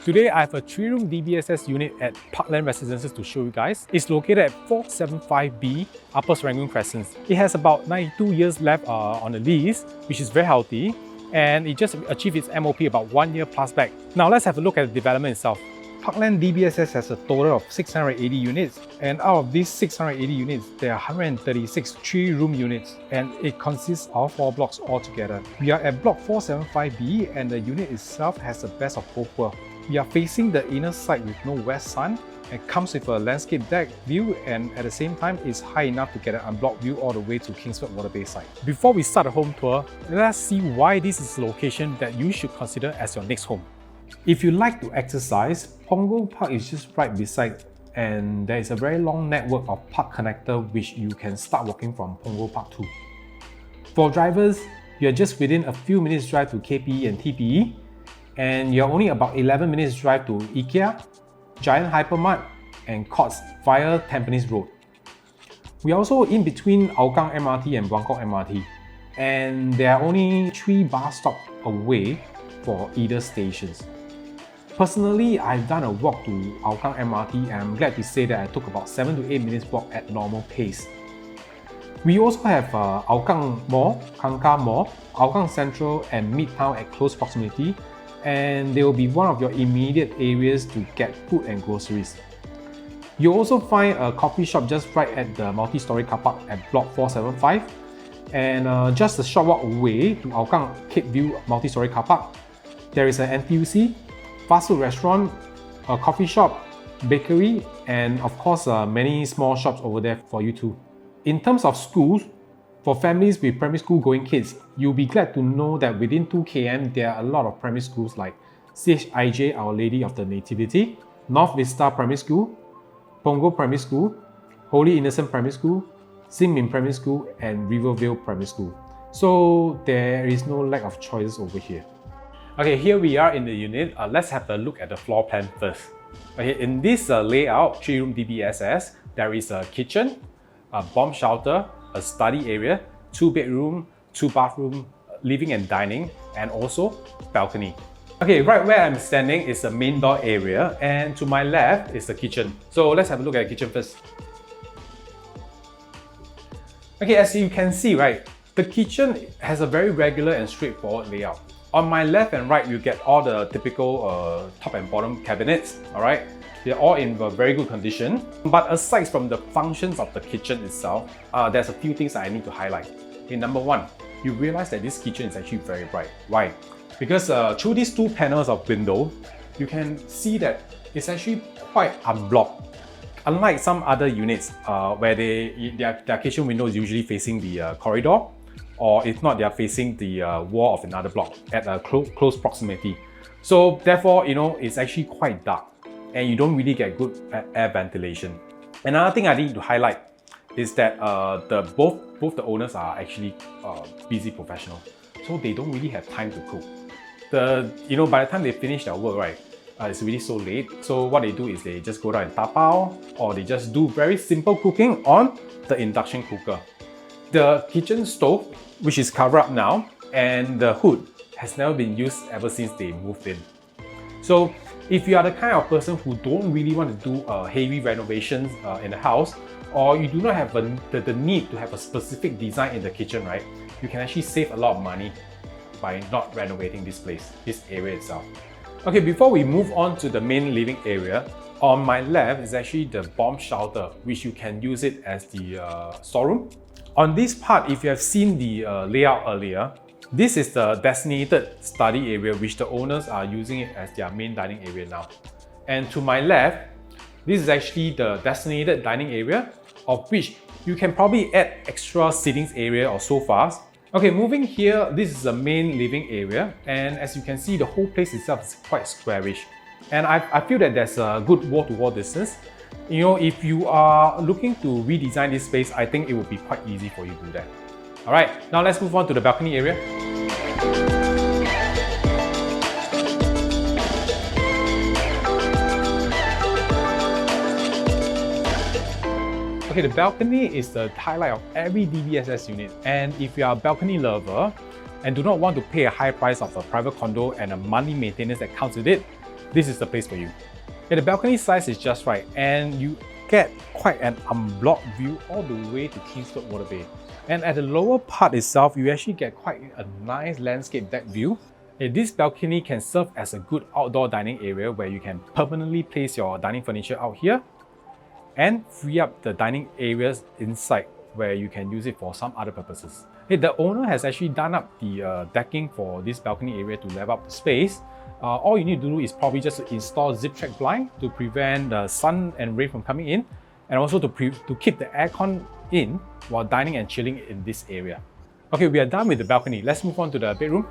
Today I have a 3-room DBSS unit at Parkland Residences to show you guys. It's located at 475B Upper Serangoon Crescent. It has about 92 years left on the lease, which is very healthy, and it just achieved its MOP about 1 year plus back. Now let's have a look at the development itself. Parkland DBSS has a total of 680 units, and out of these 680 units, there are 136 3-room units, and it consists of 4 blocks altogether. We are at block 475B, and the unit itself has the best of both worlds. We are facing the inner side with no west sun. It comes with a landscape deck view, and at the same time is high enough to get an unblocked view all the way to Kingsford Waterbay side. Before we start the home tour, let's see why this is a location that you should consider as your next home. If you like to exercise, Punggol Park is just right beside, and there is a very long network of park connector which you can start walking from Punggol Park to. For drivers, you're just within a few minutes drive to KPE and TPE, and you're only about 11 minutes drive to IKEA, Giant Hypermart, and Courts via Tampines Road. We are also in between Hougang MRT and Buangkok MRT, and there are only 3 bus stops away for either stations. Personally, I've done a walk to Hougang MRT, and I'm glad to say that I took about 7 to 8 minutes walk at normal pace. We also have Hougang Mall, Kang Kar Mall, Hougang Central, and Midtown at close proximity, and they will be one of your immediate areas to get food and groceries. You'll also find a coffee shop just right at the multi-story car park at block 475, and just a short walk away to Hougang Capeview multi-story car park, there is an NTUC, fast food restaurant, a coffee shop, bakery, and of course many small shops over there for you too. In terms of schools, for families with primary school going kids, you'll be glad to know that within 2 km there are a lot of primary schools like CHIJ Our Lady of the Nativity, North Vista Primary School, Punggol Primary School, Holy Innocent Primary School, Xinmin Primary School, and Rivervale Primary School. So there is no lack of choices over here. Okay, here we are in the unit. Let's have a look at the floor plan first. Okay, in this layout, 3-room DBSS, there is a kitchen, a bomb shelter, a study area, 2 bedroom, 2 bathroom, living and dining, and also balcony. Okay, right where I'm standing is the main door area, and to my left is the kitchen. So let's have a look at the kitchen first. Okay, as you can see, right, the kitchen has a very regular and straightforward layout. On my left and right, you get all the typical top and bottom cabinets, alright? They're all in very good condition. But aside from the functions of the kitchen itself, there's a few things that I need to highlight. Okay, number 1, you realize that this kitchen is actually very bright. Why? Because through these 2 panels of window, you can see that it's actually quite unblocked. Unlike some other units where their kitchen window is usually facing the corridor, or if not, they are facing the wall of another block at a close proximity. So therefore, it's actually quite dark, and you don't really get good air ventilation. Another thing I need to highlight is that both the owners are actually busy professionals, so they don't really have time to cook. By the time they finish their work, right, it's really so late. So what they do is they just go down and tapao, or they just do very simple cooking on the induction cooker. The kitchen stove, which is covered up now, and the hood has never been used ever since they moved in. So if you are the kind of person who don't really want to do heavy renovations in the house, or you do not have the need to have a specific design in the kitchen, right, you can actually save a lot of money by not renovating this area itself. Okay, before we move on to the main living area, on my left is actually the bomb shelter, which you can use it as the storeroom. On this part, if you have seen the layout earlier, this is the designated study area which the owners are using it as their main dining area now. And to my left, this is actually the designated dining area, of which you can probably add extra seating area or sofas. Okay, moving here, this is the main living area, and as you can see, the whole place itself is quite squarish. And I feel that there's a good wall-to-wall distance. If you are looking to redesign this space, I think it would be quite easy for you to do that. Alright, now let's move on to the balcony area. Okay, the balcony is the highlight of every DBSS unit, and if you are a balcony lover and do not want to pay a high price of a private condo and a monthly maintenance that comes with it, this is the place for you. Yeah, the balcony size is just right, and you get quite an unblocked view all the way to Kingsford Waterbay. And at the lower part itself, you actually get quite a nice landscape deck view. This balcony can serve as a good outdoor dining area where you can permanently place your dining furniture out here and free up the dining areas inside where you can use it for some other purposes. The owner has actually done up the decking for this balcony area to level up the space. All you need to do is probably just to install zip track blind to prevent the sun and rain from coming in, and also to keep the aircon in while dining and chilling in this area. Okay, we are done with the balcony. Let's move on to the bedroom.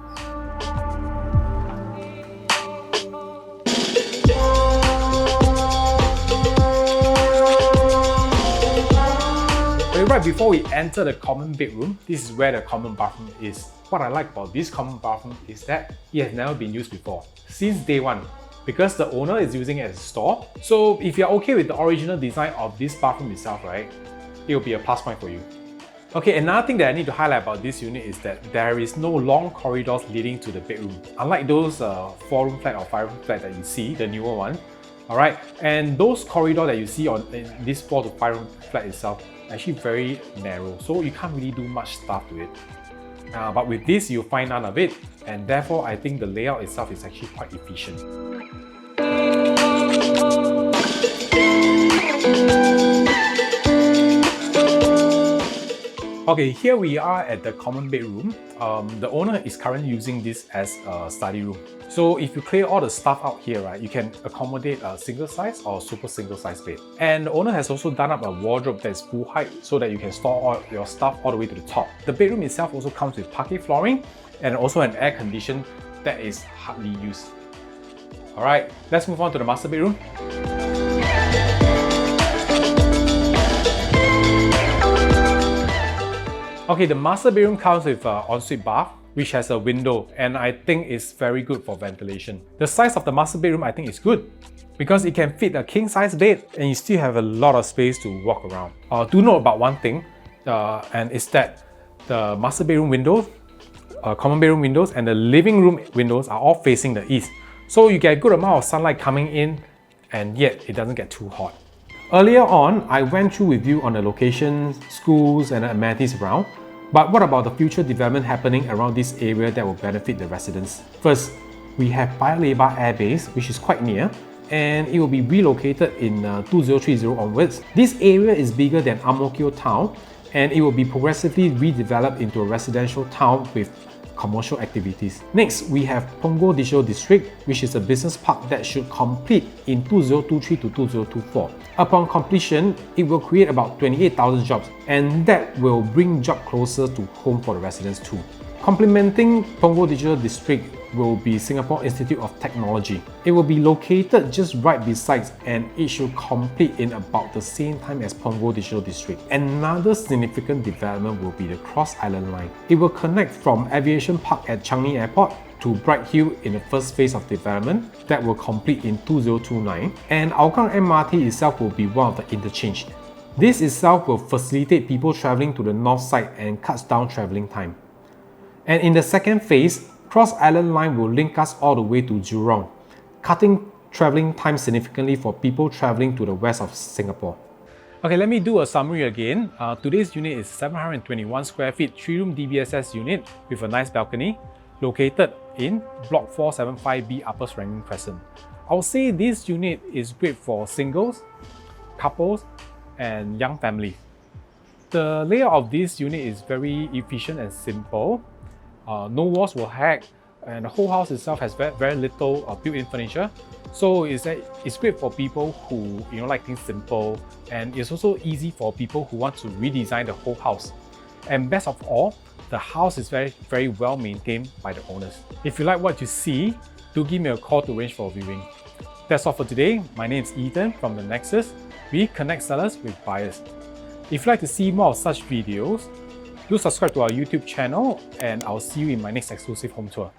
Right before we enter the common bedroom, this is where the common bathroom is. What I like about this common bathroom is that it has never been used before, since day one, because the owner is using it as a store. So if you're okay with the original design of this bathroom itself, right, it will be a plus point for you. Okay, another thing that I need to highlight about this unit is that there is no long corridors leading to the bedroom. Unlike those 4-room flat or 5-room flat that you see, the newer one. Alright, and those corridors that you see in this 4 to 5-room flat itself actually very narrow, so you can't really do much stuff to it. But with this, you'll find none of it, and therefore I think the layout itself is actually quite efficient. Okay, here we are at the common bedroom. The owner is currently using this as a study room. So if you clear all the stuff out here, right, you can accommodate a single size or super single size bed. And the owner has also done up a wardrobe that is full height so that you can store all your stuff all the way to the top. The bedroom itself also comes with parquet flooring and also an air condition that is hardly used. Alright, let's move on to the master bedroom. Okay, the master bedroom comes with an ensuite bath, which has a window, and I think it's very good for ventilation. The size of the master bedroom I think is good because it can fit a king size bed and you still have a lot of space to walk around. Do note about one thing, and it's that the master bedroom windows, common bedroom windows, and the living room windows are all facing the east. So you get a good amount of sunlight coming in, and yet it doesn't get too hot. Earlier on, I went through with you on the locations, schools, and amenities around. But what about the future development happening around this area that will benefit the residents? First, we have Paya Lebar Air Base, which is quite near, and it will be relocated in 2030 onwards. This area is bigger than Ang Mo Kio town, and it will be progressively redeveloped into a residential town with commercial activities. Next, we have Punggol Digital District, which is a business park that should complete in 2023 to 2024. Upon completion, it will create about 28,000 jobs, and that will bring jobs closer to home for the residents too. Complementing Punggol Digital District will be Singapore Institute of Technology. It will be located just right beside, and it should complete in about the same time as Punggol Digital District. Another significant development will be the Cross Island Line. It will connect from Aviation Park at Changi Airport to Bright Hill in the first phase of development that will complete in 2029, and Hougang MRT itself will be one of the interchange. This itself will facilitate people travelling to the north side and cuts down travelling time. And in the second phase, Cross Island Line will link us all the way to Jurong, cutting travelling time significantly for people travelling to the west of Singapore. Okay, let me do a summary again. Today's unit is 721 square feet, 3-room DBSS unit with a nice balcony, located in Block 475B Upper Serangoon Crescent. I would say this unit is great for singles, couples, and young families. The layout of this unit is very efficient and simple. No walls will hack, and the whole house itself has very little built-in furniture. So it's great for people who like things simple, and it's also easy for people who want to redesign the whole house. And best of all, the house is very well maintained by the owners. If you like what you see, do give me a call to arrange for a viewing. That's all for today. My name is Ethan from The Nexus. We connect sellers with buyers. If you'd like to see more of such videos, do subscribe to our YouTube channel, and I'll see you in my next exclusive home tour.